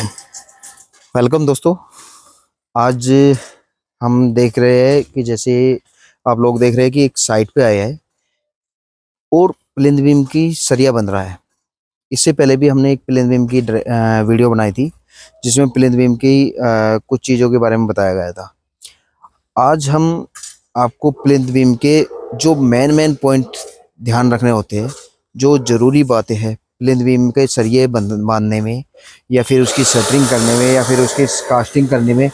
Welcome दोस्तों। आज हम देख रहे हैं कि जैसे आप लोग देख रहे हैं कि एक साइट पे आया है और प्लिंथ बीम की सरिया बन रहा है। इससे पहले भी हमने एक प्लिंथ बीम की वीडियो बनाई थी जिसमें प्लिंथ बीम की कुछ चीज़ों के बारे में बताया गया था। आज हम आपको प्लिंथ बीम के जो मेन पॉइंट ध्यान रखने होते हैं, जो ज़रूरी बातें हैं प्लिंथ बीम के सरिये बांधने में या फिर उसकी शटरिंग करने में या फिर उसकी कास्टिंग करने में,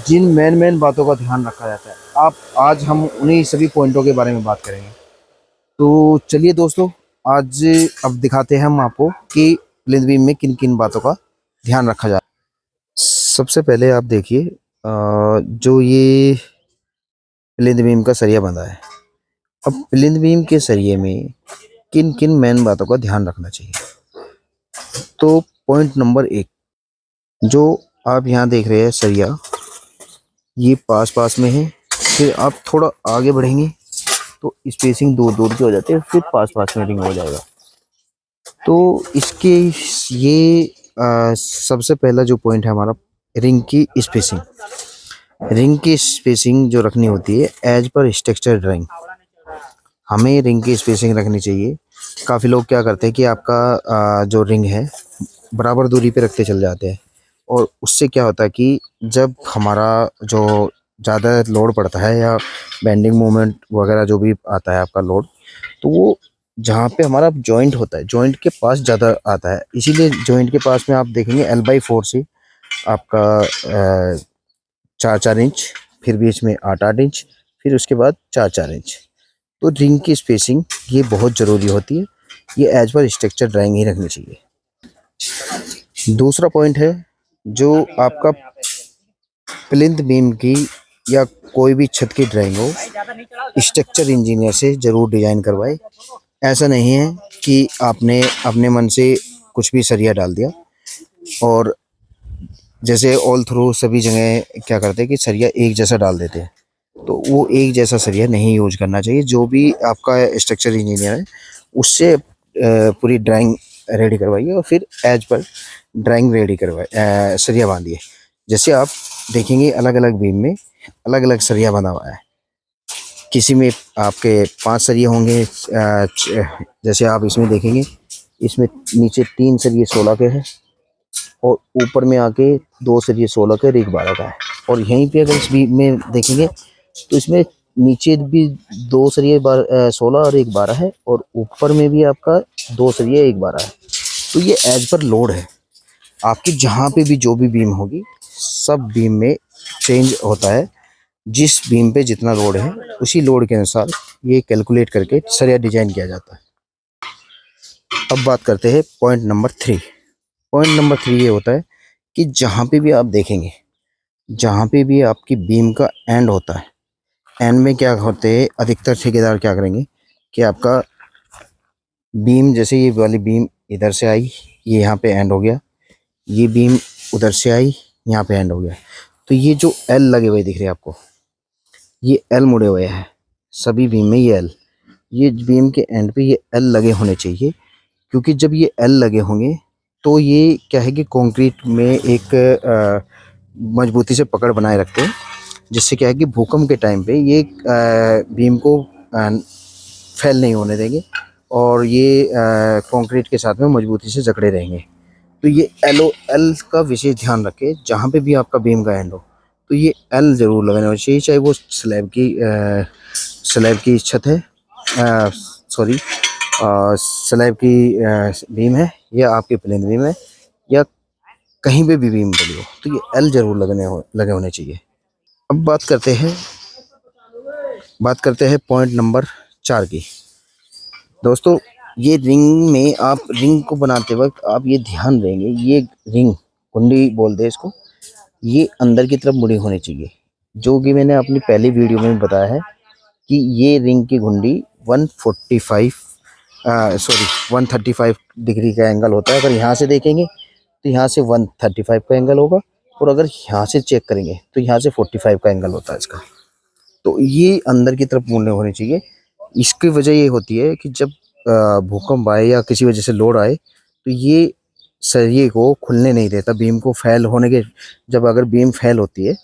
जिन मेन बातों का ध्यान रखा जाता है, आप आज हम उन्हीं सभी पॉइंटों के बारे में बात करेंगे। तो चलिए दोस्तों, आज अब दिखाते हैं हम आपको कि प्लिंथ बीम में किन किन बातों का ध्यान रखा जाता है। सबसे पहले आप देखिए, जो ये प्लिंथ बीम का सरिया बंधा है। अब प्लिंथ बीम के सरिये में किन किन मेन बातों का ध्यान रखना चाहिए। तो पॉइंट नंबर 1, जो आप यहाँ देख रहे हैं सरिया, ये पास में है। फिर आप थोड़ा आगे बढ़ेंगे तो स्पेसिंग दूर दूर की हो जाती है, फिर पास में रिंग हो जाएगा। तो इसके ये सबसे पहला जो पॉइंट है हमारा, रिंग की स्पेसिंग। रिंग की स्पेसिंग जो रखनी होती है एज पर स्ट्रक्चर ड्राइंग, हमें रिंग की स्पेसिंग रखनी चाहिए। काफ़ी लोग क्या करते हैं कि आपका जो रिंग है बराबर दूरी पे रखते चल जाते हैं, और उससे क्या होता है कि जब हमारा जो ज़्यादा लोड पड़ता है या बेंडिंग मोमेंट वगैरह जो भी आता है आपका लोड, तो वो जहाँ पे हमारा जॉइंट होता है जॉइंट के पास ज़्यादा आता है। इसीलिए जॉइंट के पास में आप देखेंगे L/4 से आपका 4-4 इंच, फिर बीच में 8-8 इंच, फिर उसके बाद 4-4 इंच। तो रिंग की स्पेसिंग ये बहुत ज़रूरी होती है, ये एज पर स्ट्रक्चर ड्राइंग ही रखनी चाहिए। दूसरा पॉइंट है, जो आपका प्लिंथ बीम की या कोई भी छत की ड्राइंग हो, स्ट्रक्चर इंजीनियर से ज़रूर डिज़ाइन करवाए। ऐसा नहीं है कि आपने अपने मन से कुछ भी सरिया डाल दिया, और जैसे ऑल थ्रू सभी जगह क्या करते हैं कि सरिया एक जैसा डाल देते हैं, तो वो एक जैसा सरिया नहीं यूज करना चाहिए। जो भी आपका स्ट्रक्चर इंजीनियर है उससे पूरी ड्राइंग रेडी करवाइए और फिर एज पर ड्राइंग रेडी करवाइए, सरिया बांधिए। जैसे आप देखेंगे अलग अलग बीम में अलग अलग सरिया बंधा हुआ है। किसी में आपके 5 सरिये होंगे, जैसे आप इसमें देखेंगे, इसमें नीचे 3 सरिये 16 के हैं और ऊपर में आके 2 सरिये 16 के और एक 12 का है। और यहीं पे अगर इस बीम में देखेंगे तो इसमें नीचे भी 2 सरिये 16 और एक 12 है, और ऊपर में भी आपका 2 सरिये एक 12 है। तो ये एज पर लोड है, आपकी जहाँ पे भी जो भी बीम होगी सब बीम में चेंज होता है। जिस बीम पे जितना लोड है उसी लोड के अनुसार ये कैलकुलेट करके सरिया डिजाइन किया जाता है। अब बात करते हैं पॉइंट नंबर 3। पॉइंट नंबर 3 ये होता है कि जहाँ पे भी आप देखेंगे, जहाँ पे भी आपकी बीम का एंड होता है, एंड में क्या होते हैं, अधिकतर ठेकेदार क्या करेंगे कि आपका बीम, जैसे ये वाली बीम इधर से आई, ये यहाँ पे एंड हो गया, ये बीम उधर से आई, यहाँ पे एंड हो गया, तो ये जो एल लगे हुए दिख रहे हैं आपको, ये एल मुड़े हुए हैं सभी बीम में। ये बीम के एंड पे ये एल लगे होने चाहिए, क्योंकि जब ये एल लगे होंगे तो ये क्या है कि कंक्रीट में एक मजबूती से पकड़ बनाए रखते हैं, जिससे क्या है कि भूकंप के टाइम पे ये बीम को फैल नहीं होने देंगे और ये कंक्रीट के साथ में मजबूती से जकड़े रहेंगे। तो ये एल का विशेष ध्यान रखें, जहाँ पे भी आपका बीम का एंड हो तो ये एल ज़रूर लगाना चाहिए, चाहे वो स्लैब की छत है, सॉरी स्लैब की बीम है, या आपके प्लेन बीम है, या कहीं पे भी बीम डली हो, तो ये एल ज़रूर लगे होने चाहिए। अब बात करते हैं पॉइंट नंबर 4 की। दोस्तों, ये रिंग में आप रिंग को बनाते वक्त आप ये ध्यान देंगे, ये रिंग कुंडी बोलते हैं इसको, ये अंदर की तरफ मुड़ी होनी चाहिए। जो कि मैंने अपनी पहली वीडियो में बताया है कि ये रिंग की घुंडी 135 डिग्री का एंगल होता है। अगर यहाँ से देखेंगे तो यहाँ से 135 का एंगल होगा, और अगर यहाँ से चेक करेंगे तो यहाँ से 45 का एंगल होता है इसका। तो ये अंदर की तरफ मुड़ने होने चाहिए। इसकी वजह ये होती है कि जब भूकंप आए या किसी वजह से लोड आए तो ये सरिये को खुलने नहीं देता, बीम को फैल होने के, जब अगर बीम फैल होती है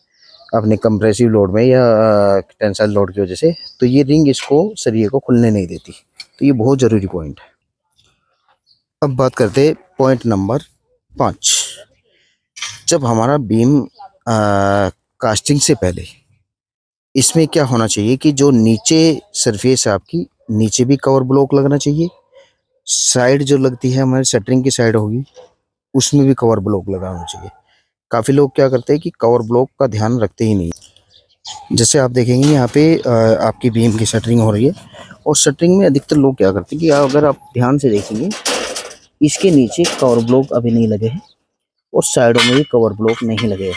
अपने कंप्रेसिव लोड में या टेंसाइल लोड की वजह से, तो ये रिंग इसको सरिये को खुलने नहीं देती। तो ये बहुत ज़रूरी पॉइंट है। अब बात करते हैं पॉइंट नंबर 5। जब हमारा बीम कास्टिंग से पहले इसमें क्या होना चाहिए कि जो नीचे सरफेस है आपकी, नीचे भी कवर ब्लॉक लगना चाहिए, साइड जो लगती है हमारी शटरिंग की साइड होगी उसमें भी कवर ब्लॉक लगाना चाहिए। काफ़ी लोग क्या करते हैं कि कवर ब्लॉक का ध्यान रखते ही नहीं। जैसे आप देखेंगे यहाँ पे आपकी बीम की शटरिंग हो रही है, और शटरिंग में अधिकतर लोग क्या करते हैं कि अगर आप ध्यान से देखेंगे इसके नीचे कवर ब्लॉक अभी नहीं लगे हैं और साइडों में भी कवर ब्लॉक नहीं लगे हैं।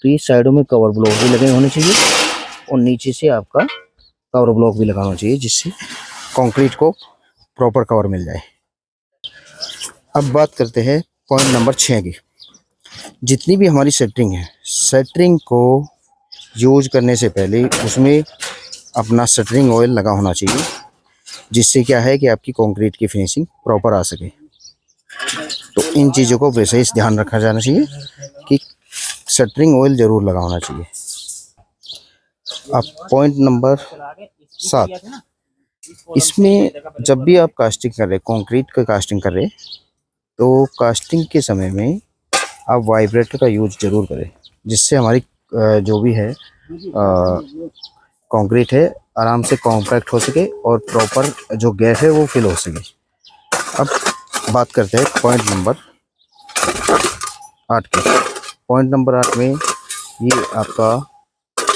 तो ये साइडों में कवर ब्लॉक भी लगे होने चाहिए और नीचे से आपका कवर ब्लॉक भी लगाना चाहिए, जिससे कंक्रीट को प्रॉपर कवर मिल जाए। अब बात करते हैं पॉइंट नंबर 6 की। जितनी भी हमारी शटरिंग है, शटरिंग को यूज करने से पहले उसमें अपना शटरिंग ऑयल लगा होना चाहिए, जिससे क्या है कि आपकी कंक्रीट की फिनिशिंग प्रॉपर आ सके। तो इन चीज़ों को विशेष ध्यान रखा जाना चाहिए कि शटरिंग ऑयल ज़रूर लगा होना चाहिए। अब पॉइंट नंबर 7, इसमें जब भी आप कास्टिंग कर रहे, कंक्रीट का कास्टिंग कर रहे, तो कास्टिंग के समय में आप वाइब्रेटर का यूज़ ज़रूर करें, जिससे हमारी जो भी है कंक्रीट है आराम से कॉम्पैक्ट हो सके और प्रॉपर जो गैप है वो फिल हो सके। अब बात करते हैं पॉइंट नंबर 8 की। पॉइंट नंबर 8 में ये आपका,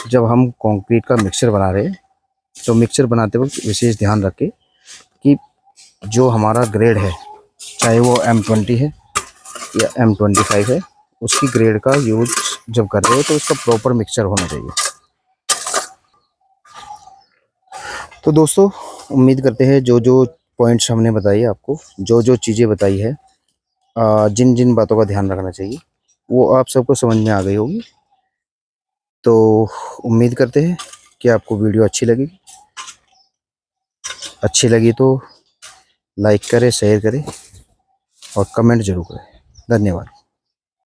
जब हम कंक्रीट का मिक्सचर बना रहे हैं तो मिक्सचर बनाते वक्त विशेष ध्यान रखें कि जो हमारा ग्रेड है, चाहे वो M20 है या M25 है, उसकी ग्रेड का यूज जब कर रहे हो तो उसका प्रॉपर मिक्सचर होना चाहिए। तो दोस्तों, उम्मीद करते हैं जो जो पॉइंट्स हमने बताई आपको, जो जो चीज़ें बताई है, जिन जिन बातों का ध्यान रखना चाहिए, वो आप सबको समझ में आ गई होगी। तो उम्मीद करते हैं कि आपको वीडियो अच्छी लगी। अच्छी लगी तो लाइक करें, शेयर करें और कमेंट जरूर करें। धन्यवाद।